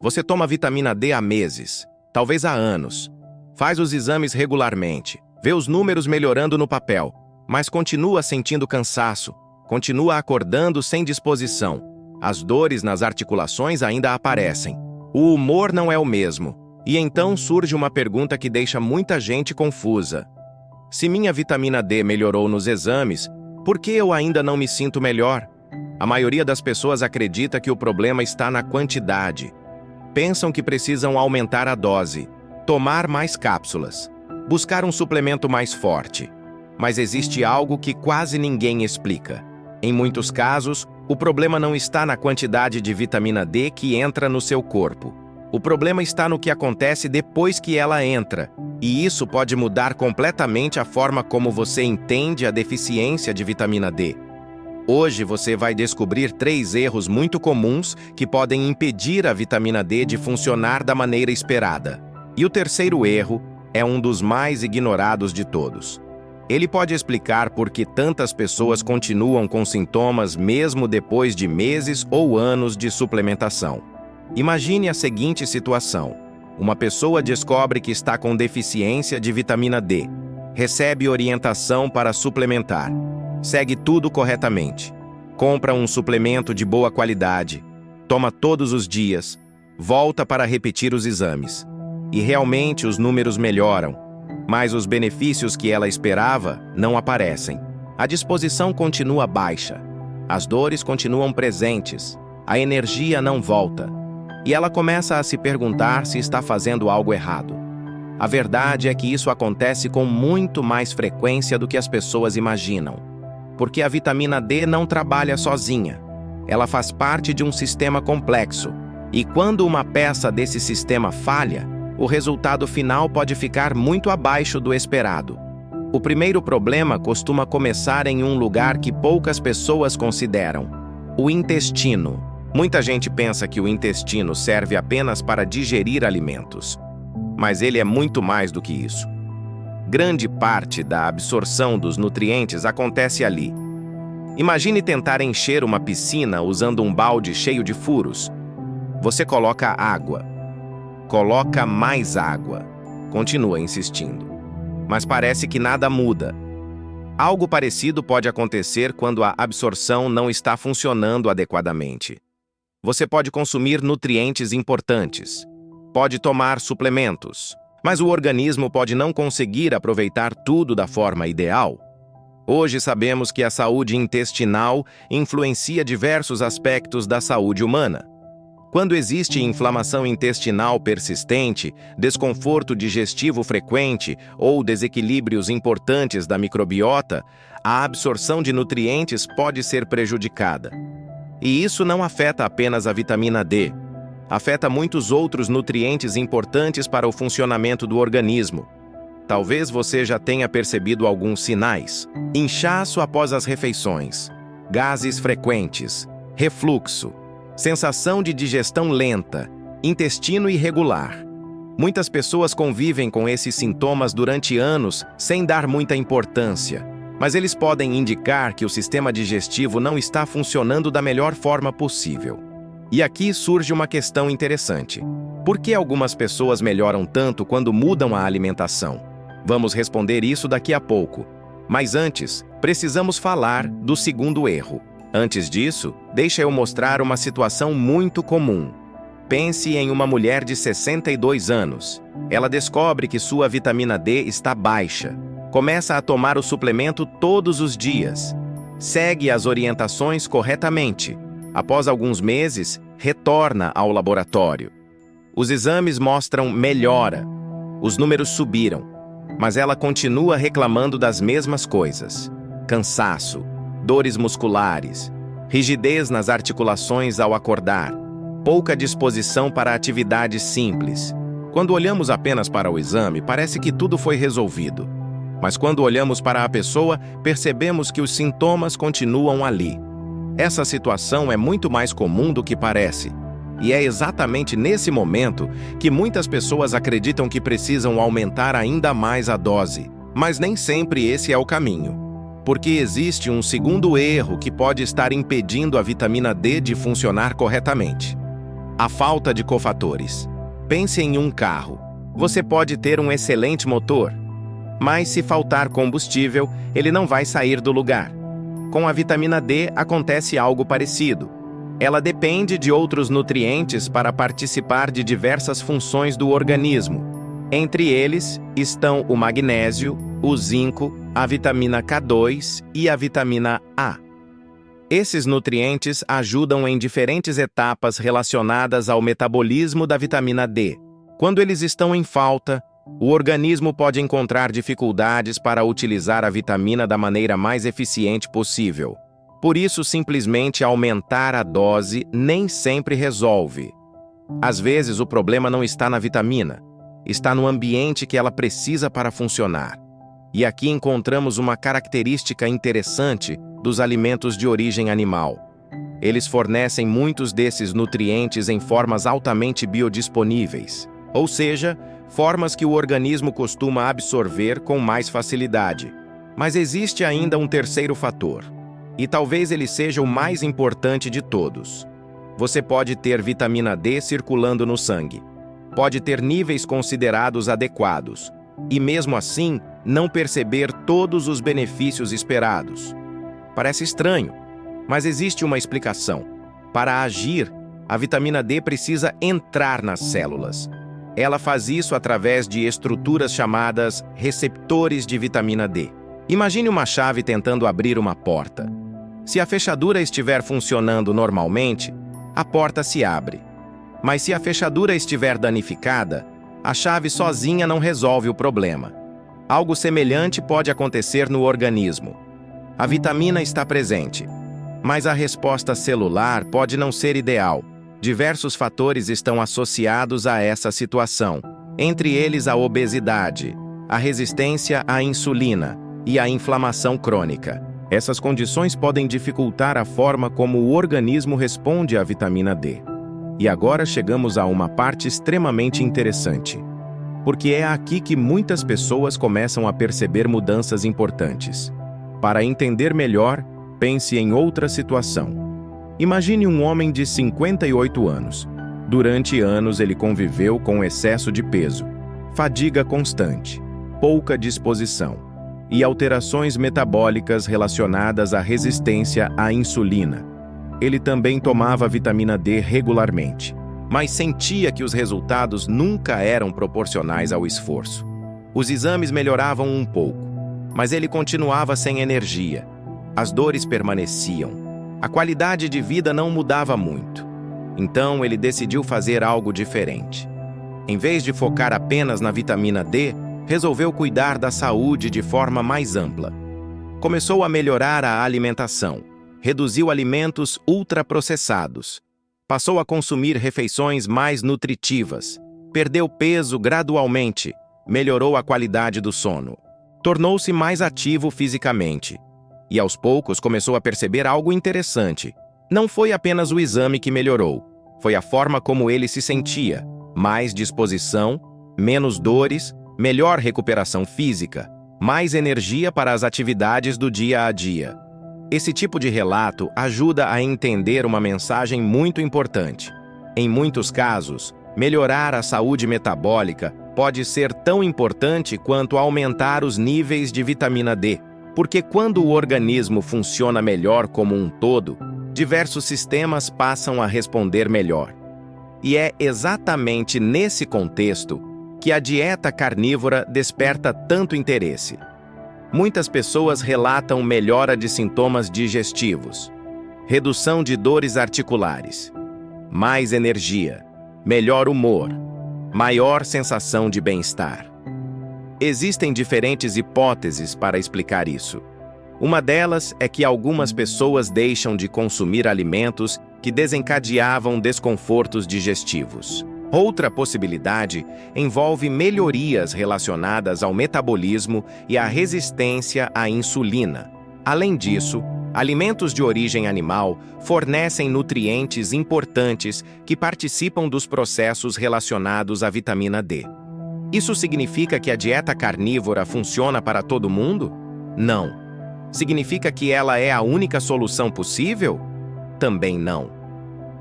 Você toma vitamina D há meses, talvez há anos. Faz os exames regularmente, vê os números melhorando no papel, mas continua sentindo cansaço, continua acordando sem disposição. As dores nas articulações ainda aparecem. O humor não é o mesmo. E então surge uma pergunta que deixa muita gente confusa. Se minha vitamina D melhorou nos exames, por que eu ainda não me sinto melhor? A maioria das pessoas acredita que o problema está na quantidade. Pensam que precisam aumentar a dose, tomar mais cápsulas, buscar um suplemento mais forte. Mas existe algo que quase ninguém explica. Em muitos casos, o problema não está na quantidade de vitamina D que entra no seu corpo. O problema está no que acontece depois que ela entra, e isso pode mudar completamente a forma como você entende a deficiência de vitamina D. Hoje você vai descobrir 3 erros muito comuns que podem impedir a vitamina D de funcionar da maneira esperada. E o terceiro erro é um dos mais ignorados de todos. Ele pode explicar por que tantas pessoas continuam com sintomas mesmo depois de meses ou anos de suplementação. Imagine a seguinte situação. Uma pessoa descobre que está com deficiência de vitamina D. Recebe orientação para suplementar. Segue tudo corretamente. Compra um suplemento de boa qualidade. Toma todos os dias. Volta para repetir os exames. E realmente os números melhoram. Mas os benefícios que ela esperava não aparecem. A disposição continua baixa. As dores continuam presentes. A energia não volta. E ela começa a se perguntar se está fazendo algo errado. A verdade é que isso acontece com muito mais frequência do que as pessoas imaginam. Porque a vitamina D não trabalha sozinha. Ela faz parte de um sistema complexo. E quando uma peça desse sistema falha, o resultado final pode ficar muito abaixo do esperado. O primeiro problema costuma começar em um lugar que poucas pessoas consideram: o intestino. Muita gente pensa que o intestino serve apenas para digerir alimentos. Mas ele é muito mais do que isso. Grande parte da absorção dos nutrientes acontece ali. Imagine tentar encher uma piscina usando um balde cheio de furos. Você coloca água. Coloca mais água. Continua insistindo. Mas parece que nada muda. Algo parecido pode acontecer quando a absorção não está funcionando adequadamente. Você pode consumir nutrientes importantes. Pode tomar suplementos. Mas o organismo pode não conseguir aproveitar tudo da forma ideal. Hoje sabemos que a saúde intestinal influencia diversos aspectos da saúde humana. Quando existe inflamação intestinal persistente, desconforto digestivo frequente ou desequilíbrios importantes da microbiota, a absorção de nutrientes pode ser prejudicada. E isso não afeta apenas a vitamina D. Afeta muitos outros nutrientes importantes para o funcionamento do organismo. Talvez você já tenha percebido alguns sinais: inchaço após as refeições, gases frequentes, refluxo, sensação de digestão lenta, intestino irregular. Muitas pessoas convivem com esses sintomas durante anos sem dar muita importância, mas eles podem indicar que o sistema digestivo não está funcionando da melhor forma possível. E aqui surge uma questão interessante. Por que algumas pessoas melhoram tanto quando mudam a alimentação? Vamos responder isso daqui a pouco. Mas antes, precisamos falar do segundo erro. Antes disso, deixa eu mostrar uma situação muito comum. Pense em uma mulher de 62 anos. Ela descobre que sua vitamina D está baixa. Começa a tomar o suplemento todos os dias. Segue as orientações corretamente. Após alguns meses, retorna ao laboratório. Os exames mostram melhora. Os números subiram. Mas ela continua reclamando das mesmas coisas: cansaço, dores musculares, rigidez nas articulações ao acordar, pouca disposição para atividades simples. Quando olhamos apenas para o exame, parece que tudo foi resolvido. Mas quando olhamos para a pessoa, percebemos que os sintomas continuam ali. Essa situação é muito mais comum do que parece. E é exatamente nesse momento que muitas pessoas acreditam que precisam aumentar ainda mais a dose. Mas nem sempre esse é o caminho. Porque existe um segundo erro que pode estar impedindo a vitamina D de funcionar corretamente. A falta de cofatores. Pense em um carro. Você pode ter um excelente motor, mas se faltar combustível, ele não vai sair do lugar. Com a vitamina D acontece algo parecido. Ela depende de outros nutrientes para participar de diversas funções do organismo. Entre eles estão o magnésio, o zinco, a vitamina K2 e a vitamina A. Esses nutrientes ajudam em diferentes etapas relacionadas ao metabolismo da vitamina D. Quando eles estão em falta, o organismo pode encontrar dificuldades para utilizar a vitamina da maneira mais eficiente possível. Por isso, simplesmente aumentar a dose nem sempre resolve. Às vezes, o problema não está na vitamina, está no ambiente que ela precisa para funcionar. E aqui encontramos uma característica interessante dos alimentos de origem animal. Eles fornecem muitos desses nutrientes em formas altamente biodisponíveis, ou seja, formas que o organismo costuma absorver com mais facilidade. Mas existe ainda um terceiro fator, e talvez ele seja o mais importante de todos. Você pode ter vitamina D circulando no sangue, pode ter níveis considerados adequados, e mesmo assim não perceber todos os benefícios esperados. Parece estranho, mas existe uma explicação. Para agir, a vitamina D precisa entrar nas células. Ela faz isso através de estruturas chamadas receptores de vitamina D. Imagine uma chave tentando abrir uma porta. Se a fechadura estiver funcionando normalmente, a porta se abre. Mas se a fechadura estiver danificada, a chave sozinha não resolve o problema. Algo semelhante pode acontecer no organismo. A vitamina está presente, mas a resposta celular pode não ser ideal. Diversos fatores estão associados a essa situação, entre eles a obesidade, a resistência à insulina e a inflamação crônica. Essas condições podem dificultar a forma como o organismo responde à vitamina D. E agora chegamos a uma parte extremamente interessante, porque é aqui que muitas pessoas começam a perceber mudanças importantes. Para entender melhor, pense em outra situação. Imagine um homem de 58 anos. Durante anos ele conviveu com excesso de peso, fadiga constante, pouca disposição e alterações metabólicas relacionadas à resistência à insulina. Ele também tomava vitamina D regularmente, mas sentia que os resultados nunca eram proporcionais ao esforço. Os exames melhoravam um pouco, mas ele continuava sem energia. As dores permaneciam. A qualidade de vida não mudava muito. Então ele decidiu fazer algo diferente. Em vez de focar apenas na vitamina D, resolveu cuidar da saúde de forma mais ampla. Começou a melhorar a alimentação, reduziu alimentos ultraprocessados, passou a consumir refeições mais nutritivas, perdeu peso gradualmente, melhorou a qualidade do sono, tornou-se mais ativo fisicamente. E aos poucos começou a perceber algo interessante. Não foi apenas o exame que melhorou, foi a forma como ele se sentia, mais disposição, menos dores, melhor recuperação física, mais energia para as atividades do dia a dia. Esse tipo de relato ajuda a entender uma mensagem muito importante. Em muitos casos, melhorar a saúde metabólica pode ser tão importante quanto aumentar os níveis de vitamina D, porque quando o organismo funciona melhor como um todo, diversos sistemas passam a responder melhor. E é exatamente nesse contexto que a dieta carnívora desperta tanto interesse. Muitas pessoas relatam melhora de sintomas digestivos, redução de dores articulares, mais energia, melhor humor, maior sensação de bem-estar. Existem diferentes hipóteses para explicar isso. Uma delas é que algumas pessoas deixam de consumir alimentos que desencadeavam desconfortos digestivos. Outra possibilidade envolve melhorias relacionadas ao metabolismo e à resistência à insulina. Além disso, alimentos de origem animal fornecem nutrientes importantes que participam dos processos relacionados à vitamina D. Isso significa que a dieta carnívora funciona para todo mundo? Não. Significa que ela é a única solução possível? Também não.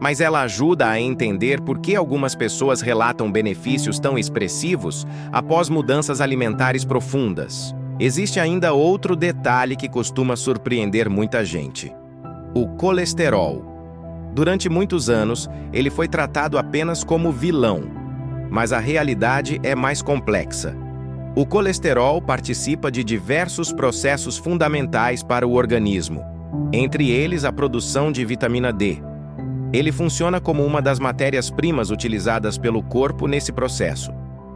mas ela ajuda a entender por que algumas pessoas relatam benefícios tão expressivos após mudanças alimentares profundas. Existe ainda outro detalhe que costuma surpreender muita gente: o colesterol. Durante muitos anos, ele foi tratado apenas como vilão, mas a realidade é mais complexa. O colesterol participa de diversos processos fundamentais para o organismo, entre eles a produção de vitamina D. Ele funciona como uma das matérias-primas utilizadas pelo corpo nesse processo.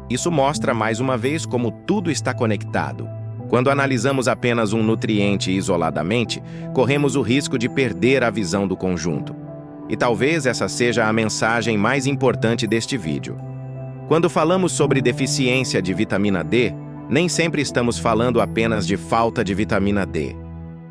Isso mostra mais uma vez como tudo está conectado. Quando analisamos apenas um nutriente isoladamente, corremos o risco de perder a visão do conjunto. E talvez essa seja a mensagem mais importante deste vídeo. Quando falamos sobre deficiência de vitamina D, nem sempre estamos falando apenas de falta de vitamina D.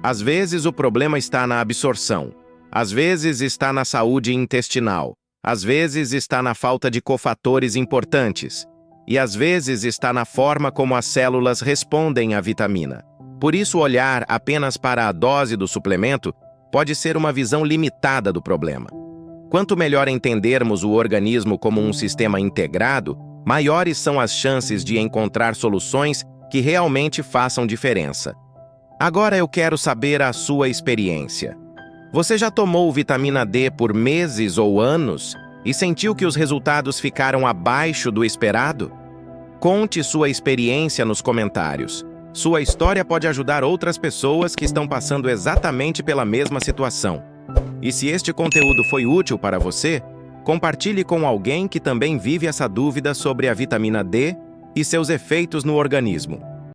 Às vezes o problema está na absorção, às vezes está na saúde intestinal, às vezes está na falta de cofatores importantes, e às vezes está na forma como as células respondem à vitamina. Por isso, olhar apenas para a dose do suplemento pode ser uma visão limitada do problema. Quanto melhor entendermos o organismo como um sistema integrado, maiores são as chances de encontrar soluções que realmente façam diferença. Agora eu quero saber a sua experiência. Você já tomou vitamina D por meses ou anos e sentiu que os resultados ficaram abaixo do esperado? Conte sua experiência nos comentários. Sua história pode ajudar outras pessoas que estão passando exatamente pela mesma situação. E se este conteúdo foi útil para você, compartilhe com alguém que também vive essa dúvida sobre a vitamina D e seus efeitos no organismo.